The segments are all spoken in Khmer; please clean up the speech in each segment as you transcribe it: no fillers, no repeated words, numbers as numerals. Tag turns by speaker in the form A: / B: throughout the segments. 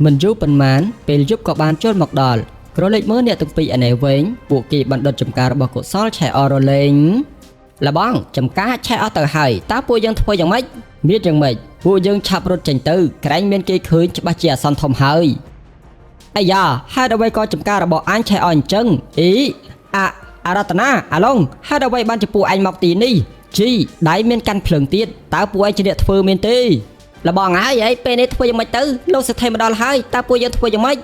A: មិនយូរប៉ុន្មានពេលយប់ក៏បានចូលមកដល់ក្រឡេកមើលអ្នកទាំងពីរឯនេះវិញពួកគេបានដុតចំការរបស់កុសលឆែអរលេងលបងចំការឆែអស់ទៅហើយតើពួកយើងធ្វើយ៉ាងម៉េចមានយ៉ាងម៉េចពួកយើងឆាប់រត់ចេញទៅក្រែងមានគេឃើញច្បាស់ជាអាសន្នធំហើយអាយ៉ាហេតុអ្វីក៏ចំការរបស់អញឆែអស់អញ្ចឹងអីអរតនាអាឡុងហេតុអ្វីបានជាពួកឯងមកទីនេះជីដៃមានកាន់ភ្លើងទៀតតើពួកឯងជាអ្នកធ្វើមែនទេលបងហើយពេលនេះធ្វើយ៉ាងម៉េចទៅលោកសេដ្ឋីមកដល់ហើយតើពួកយើងធ្វើយ៉ាងម៉េច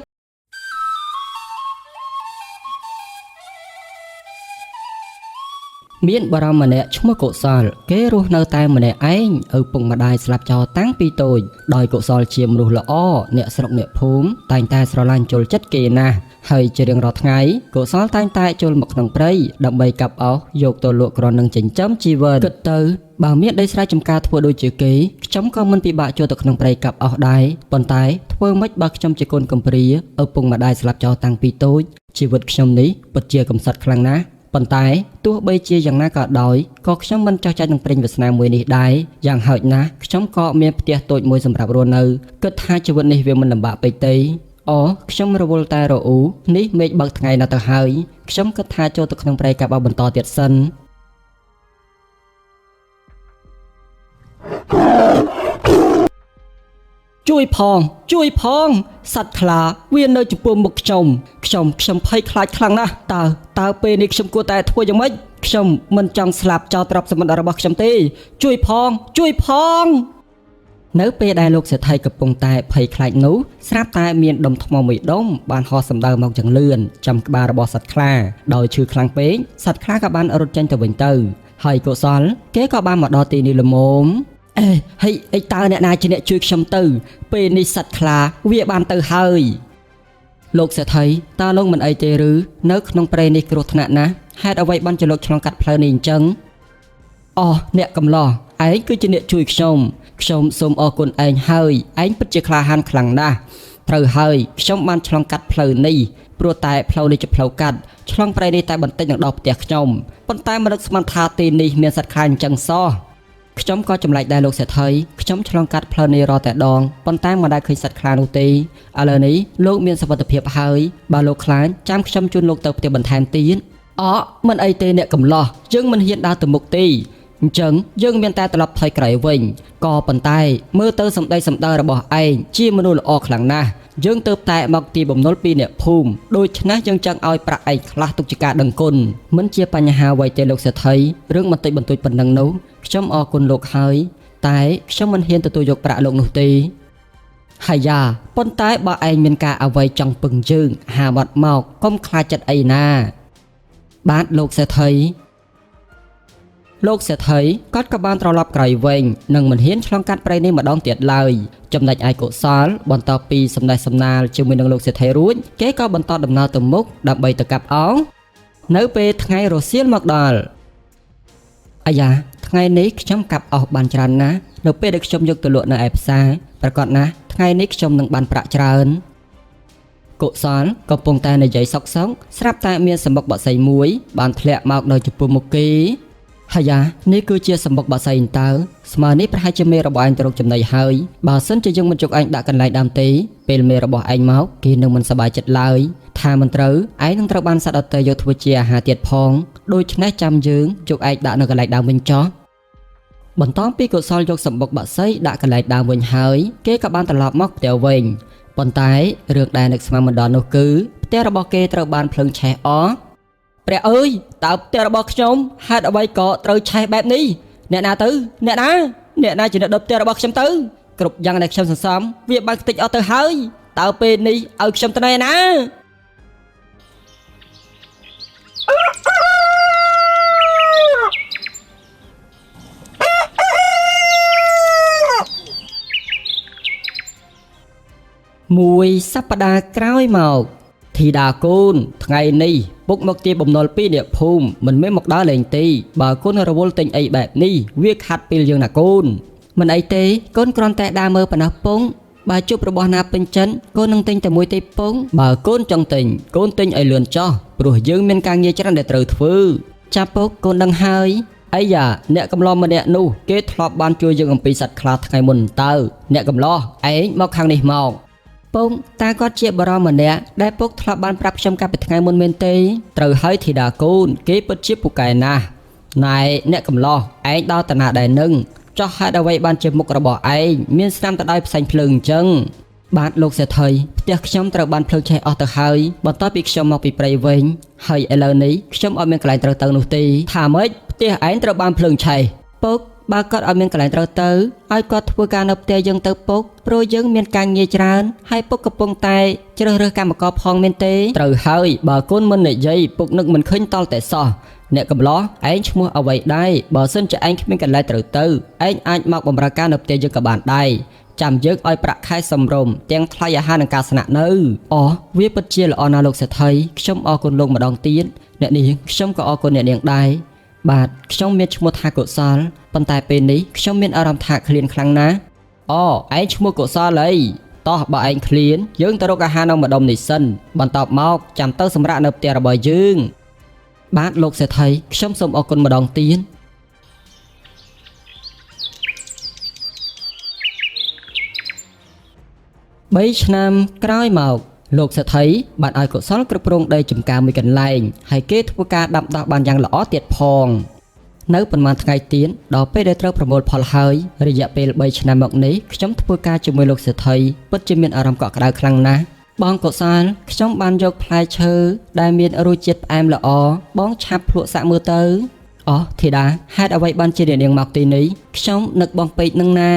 A: មានបារម្ភម្នាក់ឈ្មោះកុសលគេរស់នៅតែម្នាក់ឯងឪពុកម្ដាយស្លាប់ចោលតាំងពីតូចដោយកុសលជាមនុស្សល្អអ្នកស្រុកអ្នកភូមិតែងតែស្រឡាញ់ចូលចិត្តគេណាស់ហើយជារៀងរាល់ថ្ងៃកុសលតែងតែចូលមកក្នុងព្រៃដើម្បីកាប់អុសយកទៅលក់ក្រនឹងចិញ្ចឹមជីវិតគិតទៅបើមានដីស្រែចម្ការធ្វើដូចជាគេខ្ញុំក៏មិនពិបាកចូលទៅក្នុងព្រៃកាប់អុសដែរប៉ុន្តែធ្វើម៉េចបើខ្ញុំជាកូនកំព្រាឪពុកម្ដាយស្លាប់ចោលតាំងពីតូចជីវិតខ្ញុំនេះពិតជាកំសត់ខ្លាំងណាស់ប៉ុន្តែទោះបីជាយ៉ាងណាក៏ដោយក៏ខ្ញុំមិនចោះចាញ់នឹងព្រេងវាសនាមួយនេះដែរយ៉ាងហោចណាស់ខ្ញុំក៏មានផ្ទះតូចមួយសម្រាប់រស់នៅគិតថាជីវិតនេះវាមិនលំបាកពេកទេខ្ញុំរវល់តែរអ៊ូនេះមេឃបើកថ្ងៃណាស់ទៅហើយខ្ញុំគិតថាចូលទៅក្នុងព្រៃកាប់អុសបន្តទៀតសិនជួយផងសត្វខ្លាវានៅចំពោះមុខខ្ញុំភ័យខ្លាចខ្លាំងណាស់តើពេលនេះខ្ញុំគួរតែធ្វើយ៉ាងម៉េចខ្ញុំមិនចង់ស្លាប់ចោលទ្រព្យសម្បត្តិរបស់ខ្ញុំទេជួយផងនៅពេលដែលលោកសេដ្ឋីកំពុងតែភ័យខ្លាចនោះស្រាប់តែមានដុំថ្មមួយដុំបានហោះសម្ដៅមកយ៉ាងលឿនចំក្បាលរបស់សត្វខ្លាដោយឈឺខ្លាំងពេកសត្វខ្លាក៏បានរត់ចេញទៅវិញទៅហើយកុសលគេក៏បានមកដល់ទីនេះល្មមហេតើអ្នកណាជាអ្នកជួយខ្ញុំទៅពេលនេះសត្វខ្លាវាបានទៅហើយលោកសេដ្ឋីតើលោកមិនអីទេឬនៅក្នុងព្រៃនេះគ្រោះថ្នាក់ណាស់ហេតុអ្វីបានជាលោកឆ្លងកាត់ផ្លូវនេះអញ្ចឹងអ្នកកំឡោះឯងគឺជាអ្នកជួយខ្ញុំសូមអរគុណឯងហើយឯងពិតជាក្លាហានខ្លាំងណាស់ត្រូវហើយខ្ញុំបានឆ្លងកាត់ផ្លូវនេះព្រោះតែផ្លូវនេះជាផ្លូវកាត់ឆ្លងព្រៃនេះតែបន្តិចនឹងដល់ផ្ទះខ្ញុំប៉ុន្តែមិននឹកស្មានថាទីនេះមានសត្វខ្លាអញ្ចឹងសោះខ្ញុំក៏ចម្លែកដែរលោកសេដ្ឋីខ្ញុំឆ្លងកាត់ផ្លូវនេះរាល់តែដងប៉ុន្តែមិនដែលឃើញសត្វខ្លានោះទេឥឡូវនេះលោកមានសុវត្ថិភាពហើយបើលោកខ្លាចចាំខ្ញុំជូនលោកទៅផ្ទះបន្ថែមទៀតមិនអីទេអ្នកកំឡោះយើងមិនហ៊ានដើរទៅមុខទេអញ្ចឹងយើងមានតែត្រឡប់ថយក្រោយវិញក៏ប៉ុន្តែមើលទៅសម្ដីសម្ដៅរបស់ឯងជាមនុស្សល្អខ្លាំងណាស់យើងទៅតែមកទីបំណុលពីអ្នកភូមិដូច្នេះយើងចង់ឲ្យប្រាក់ឯងខ្លះទុកជាការដឹងគុណមិនជាបញ្ហាអ្វីទេលោកសេដ្ឋីរឿងបន្តិចបន្តួចប៉ុណ្ណឹងនោះខ្ញុំអរគុណលោកហើយតែខ្ញុំមិនហ៊ានទទួលយកប្រាក់លោកនោះទេហើយយ៉ាប៉ុន្តែបើឯងមានការអ្វីចង់ពឹងយើងហាមាត់មកកុំខ្លាចចិត្តអីណាបាទលោកសេដ្ឋីគាត់ក៏បានត្រឡប់ក្រោយវិញនិងមិនហ៊ានឆ្លងកាត់ព្រៃនេះម្ដងទៀតឡើយចំណែកឯកុសលបន្ទាប់ពីសម្ដែងសម្ណាលជាមួយនឹងលោកសេដ្ឋីរួចគេក៏បន្តដំណើរទៅមុខដើម្បីទៅកាប់អោសនៅពេលថ្ងៃរសៀលមកដល់អាយ៉ាថ្ងៃនេះខ្ញុំកាប់អោសបានច្រើនណាស់នៅពេលដែលខ្ញុំយកទៅលក់នៅឯផ្សារប្រកាសណាស់ថ្ងៃនេះខ្ញុំនឹងបានប្រាក់ច្រើនកុសលកំពុងតែនិយាយសោកស្រាប់តែមានសម្បុកបក្សីមួយបានធ្លាក់មកដល់ចំពោះមុខគេហើយយ៉ានេះគឺជាសម្បុកបក្សីតើស្មើនេះប្រហែលជាមេរបស់ឯងទៅរកចំណីហើយបើសិនជាយើងមិនជុកឯងដាក់កន្លែងដើមទេពេលមេរបស់ឯងមកគេនឹងមិនសប្បាយចិត្តឡើយថាមិនត្រូវឯងនឹងត្រូវបានសត្វដទៃយកធ្វើជាអាហារទៀតផងដូច្នេះចាំយើងជុកឯងដាក់នៅកន្លែងដើមវិញចុះបន្ទាប់ពីកុសលយកសម្បុកបក្សីដាក់កន្លែងដើមវិញហើយគេក៏បានត្រឡប់មកផ្ទះវិញប៉ុន្តែរឿងដែលនឹកស្មានមិនដល់នោះគឺផ្ទះរបស់គេត្រូវបានភ្លើងឆេះអស់ព្រះអើយតើផ្ទះរបស់ខ្ញុំហេតុអ្វីក៏ត្រូវឆេះបែបនេះអ្នកណាជាអ្នកដុតផ្ទះរបស់ខ្ញុំទៅគ្រប់យ៉ាងដែលខ្ញុំសន្សំវាបានខ្ទេចអស់ទៅហើយតើពេលនេះឲ្យខ្ញុំទៅណាមួយសប្តាហ៍ក្រោយមកធីតាកូនថ្ងៃនេះពុកមកទាបំណុលពីអ្នកភូមិមិនមែនមកដើរលេងទេបើកូនរវល់ទិញអីបែបនេះវាខាត់ពេលយើងណាកូនមិនអីទេកូនគ្រាន់តែដើរមើលប៉ុណ្ណោះពងបើជួបរបស់ណាពេញចិត្តកូននឹងទិញតែមួយទេពងបើកូនចង់ទិញកូនទិញឲ្យលឿនចោះព្រោះយើងមានការងារច្រើនដែលត្រូវធ្វើចាប់ពុកកូនដឹងហើយអាយ៉ាអ្នកកំឡោះម្នាក់នោះគេធ្លាប់បានជួយយើងអំពីសត្វខ្លាថ្ងៃមុនតើអ្នកកំឡោះឯងមកខាងនេះមក ពុកតាគាត់ជាបរិមម្នាក់ដែលពុកធ្លាប់បានប្រាប់ខ្ញុំកាលពីថ្ងៃមុនមែនទេត្រូវហើយធីតាកូនគេពិតជាពូកែណាស់ណែអ្នកកំឡោះឯងដល់តាណាដែរនឹងចោះហេតុអ្វីបានជាមុខរបស់ឯងមានស្នាមទៅដោយផ្សែងភ្លើងអញ្ចឹងបាទលោកសេដ្ឋីផ្ទះខ្ញុំត្រូវបានភ្លើងឆេះអស់ទៅហើយបន្ទាប់ពីខ្ញុំមកពីព្រៃវិញហើយឥឡូវនេះខ្ញុំអត់មានកន្លែងត្រូវទៅនោះទេថាម៉េចផ្ទះឯងត្រូវបានភ្លើងឆេះពុកបើគាត់អត់មានកន្លែងត្រូវទៅឲ្យគាត់ធ្វើការនៅផ្ទះយើងទៅពុកព្រោះយើងមានការងារច្រើនហើយពុកកំពុងតែជ្រើសរើសកម្មករផងមែនទេត្រូវហើយបើកូនមិននិយាយពុកនឹកមិនឃើញតល់តែសោះអ្នកកំឡោះឯងឈ្មោះអ្វីដែរបើសិនជាឯងគ្មានកន្លែងត្រូវទៅឯងអាចមកបម្រើការនៅផ្ទះយើងក៏បានដែរចាំយើងឲ្យប្រាក់ខែសមរម្យទាំងថ្លៃអាហារនិងការស្នាក់នៅអូវាពិតជាល្អណាស់លោកសេដ្ឋីខ្ញុំអរគុណលោកម្ដងទៀតអ្នកនាងខ្ញុំក៏អរគុណអ្នកនាងដែរបាទខ្ញុំមានឈ្មោះថាកុសលប៉ុន្តែពេលនេះខ្ញុំមានអារម្មណ៍ថាឃ្លានខ្លាំងណាស់អូឯងឈ្មោះកុសលអីតោះបើឯងឃ្លានយើងទៅរកអាហារនៅម្ដុំនេះសិនបន្ទាប់មកចាំទៅសម្រាប់នៅផ្ទះរបស់យើងបាទលោកសេដ្ឋីខ្ញុំសូមអរគុណម្ដងទៀត3ឆ្នាំក្រោយមកលោកសេដ្ឋីបានឲ្យកុសលគ្រប់គ្រងដីចម្ការមួយកន្លែងហើយគេធ្វើការដាំដុះបានយ៉ាងល្អទៀតផងនៅប៉ុន្មានថ្ងៃទៀតដល់ពេលដែលត្រូវប្រមូលផលហើយរយៈពេល3ឆ្នាំមកនេះខ្ញុំធ្វើការជាមួយលោកសេដ្ឋីពិតជាមានអារម្មណ៍កក់ក្ដៅខ្លាំងណាស់បងកុសលខ្ញុំបានយកផ្លែឈើដែលមានរសជាតិផ្អែមល្អបងឆាប់ភ្លក់សាក់មើលទៅអូធីតាហេតុអ្វីបានជាអ្នកនាងមកទីនេះខ្ញុំនឹកបងពេកនឹងណា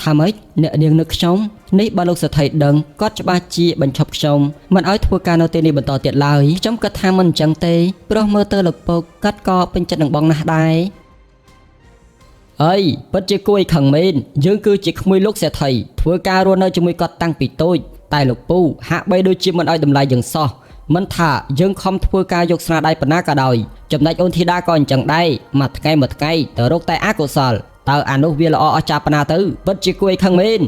A: ថាម៉េចអ្នកនាងនឹកខ្ញុំនេះបើលោកសេដ្ឋីដឹងគាត់ច្បាស់ជាបញ្ឈប់ខ្ញុំមិនឲ្យធ្វើការនៅទីនេះបន្តទៀតឡើយខ្ញុំគិតថាមិនអញ្ចឹងទេព្រោះមើលទៅលោកពុកគាត់ក៏ពេញចិត្តនឹងបងណាស់ដែរអីពិតជាគួរឲ្យខឹងមែនយើងគឺជាក្មួយលោកសេដ្ឋីធ្វើការរស់នៅជាមួយគាត់តាំងពីតូចតែលោកពូហាក់បីដូចជាមិនឲ្យតម្លៃយើងសោះមិនថាយើងខំធ្វើការយកស្នាដៃប៉ុណ្ណាក៏ដោយចំណែកអូនធីតាក៏អញ្ចឹងដែរមួយថ្ងៃទៅរកតែអកុសលតើអានោះវាល្អអស្ចារ្យប៉ុណ្ណាទៅពិតជាគួរឲ្យខឹងមែន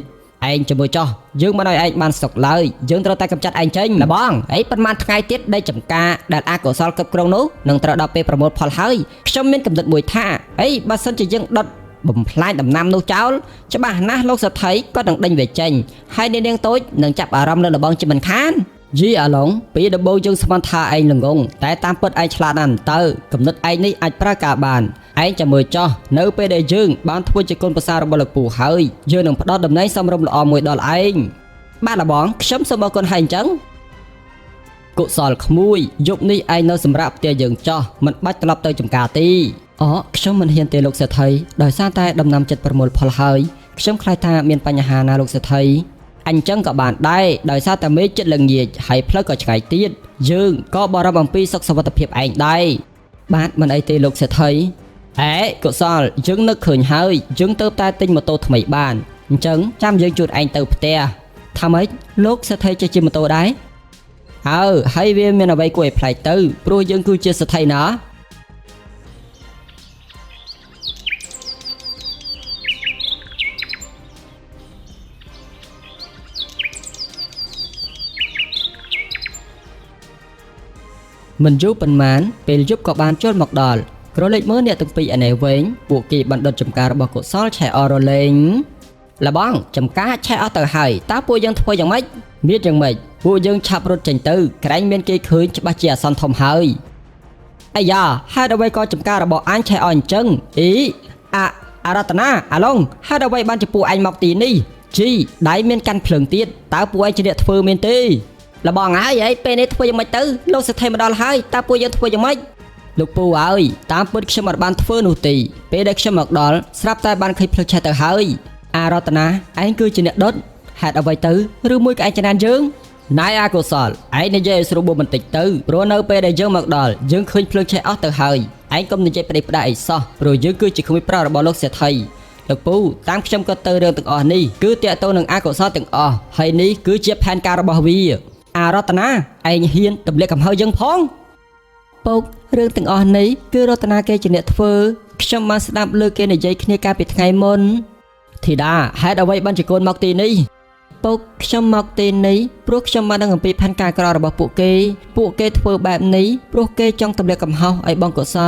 A: ឯងជាមួយចោះយើងមិនឲ្យឯងបានសុខឡើយយើងត្រូវតែកម្ចាត់ឯងចេញលបងអីប៉ុន្មានថ្ងៃទៀតដីចំការដែលអកុសលគ្រប់គ្រងនោះនឹងត្រូវដល់ពេលប្រមូលផលហើយខ្ញុំមានកំណត់មួយថាអីបើសិនជាយើងដុតបំផ្លាញដំណាំនោះចោលច្បាស់ណាស់លោកសេដ្ឋីគាត់នឹងដេញវាចេញហើយនាងតូចនឹងចាប់អារម្មណ៍លើលបងជាមិនខានយីអាឡុងពីដំបូងយើងស្មានថាឯងល្ងងតែតាមពិតឯងឆ្លាតណាស់ទៅកំណត់ឯងនេះអាចប្រើការបានឯងចាំមើលចោះនៅពេលដែលយើងបានធ្វើជាកូនប្រសាររបស់លោកពូហើយយើងនឹងផ្ដល់តំណែងសមរម្យល្អមួយដល់ឯងបាទលបងខ្ញុំសូមអរគុណហើយអញ្ចឹងកុសលក្មួយយប់នេះឯងនៅសម្រាប់ផ្ទះយើងចោះមិនបាច់ត្រឡប់ទៅចំការទេអូខ្ញុំមិនហ៊ានទេលោកសេដ្ឋីដោយសារតែដំណាំចិត្តប្រមូលផលហើយខ្ញុំខ្លាចថាមានបញ្ហាណាលោកសេដ្ឋីអញ្ចឹងក៏បានដែរដោយសារតែមេឃចិត្តល្ងាចហើយផ្លូវក៏ឆ្ងាយទៀតយើងក៏បារម្ភអំពីសុខសុវត្ថិភាពឯងដែរបាទមិនអីទេលោកសេដ្ឋីកុសលយើងនឹកឃើញហើយយើងទៅតែទិញម៉ូតូថ្មីបានអញ្ចឹងចាំយើងជូនឯងទៅផ្ទះថាម៉េចលោកសេដ្ឋីចេះជិះម៉ូតូដែរហើយវាមានអ្វីគួរឲ្យប្លែកទៅព្រោះយើងគឺជាសេដ្ឋីណាមិនយូរប៉ុន្មានពេលយប់ក៏បានចូលមកដល់ក្រឡេកមើលអ្នកទាំងពីរឯនេះវិញពួកគេបានដុតចំការរបស់កុសលឆេះអររលេងលបងចំការឆេះអស់ទៅហើយតើពួកយើងធ្វើយ៉ាងម៉េចមានយ៉ាងម៉េចពួកយើងឆាប់រត់ចេញទៅក្រែងមានគេឃើញច្បាស់ជាអាសន្នធំហើយអាយ៉ាហេតុអ្វីក៏ចំការរបស់អញឆេះអស់អញ្ចឹងអារតនាអាឡុងហេតុអ្វីបានជាពួកឯងមកទីនេះជីដៃមានកាន់ភ្លើងទៀតតើពួកឯងជាអ្នកធ្វើមែនទេលបងហើយពេលនេះធ្វើយ៉ាងម៉េចទៅលោកសេដ្ឋីមកដល់ហើយតើពួកយើងធ្វើយ៉ាងម៉េចលោកពូហើយតាមពិតខ្ញុំអត់បានធ្វើនោះទេពេលដែលខ្ញុំមកដល់ស្រាប់តែបានឃើញភ្លើងឆេះទៅហើយអារតនាឯងគឺជាអ្នកដុតហេតុអ្វីទៅឬមួយក៏ឯងចំណានយើងណៃអកុសលឯងនិយាយឲ្យស្រួលបួបន្តិចទៅព្រោះនៅពេលដែលយើងមកដល់យើងឃើញភ្លើងឆេះអស់ទៅហើយឯងកុំនិយាយផ្ដេសផ្ដាសអីសោះព្រោះយើងគឺជាក្មួយប្រុសរបស់លោកសេដ្ឋីលោកពូតាមខ្ញុំក៏ទៅរឿងទាំងអស់នេះគឺតាក់ទងនឹងអកុសលទាំងអស់ហើយនេះគឺជាផែនការរបស់វាអារតនាឯងហ៊ានទម្លាក់កំហុសយើងផងពុករឿងទាំងអស់នេះគឺរតនាគេជាអ្នកធ្វើខ្ញុំបានស្ដាប់លើគេនិយាយគ្នាកាលពីថ្ងៃមុនធីតាហេតុអ្វីបានជាកូនមកទីនេះពុកខ្ញុំមកទីនេះព្រោះខ្ញុំបានដឹងអំពីផែនការក្ររបស់ពួកគេធ្វើបែបនេះព្រោះគេចង់ទម្លាក់កំហុសឲ្យបងកុសល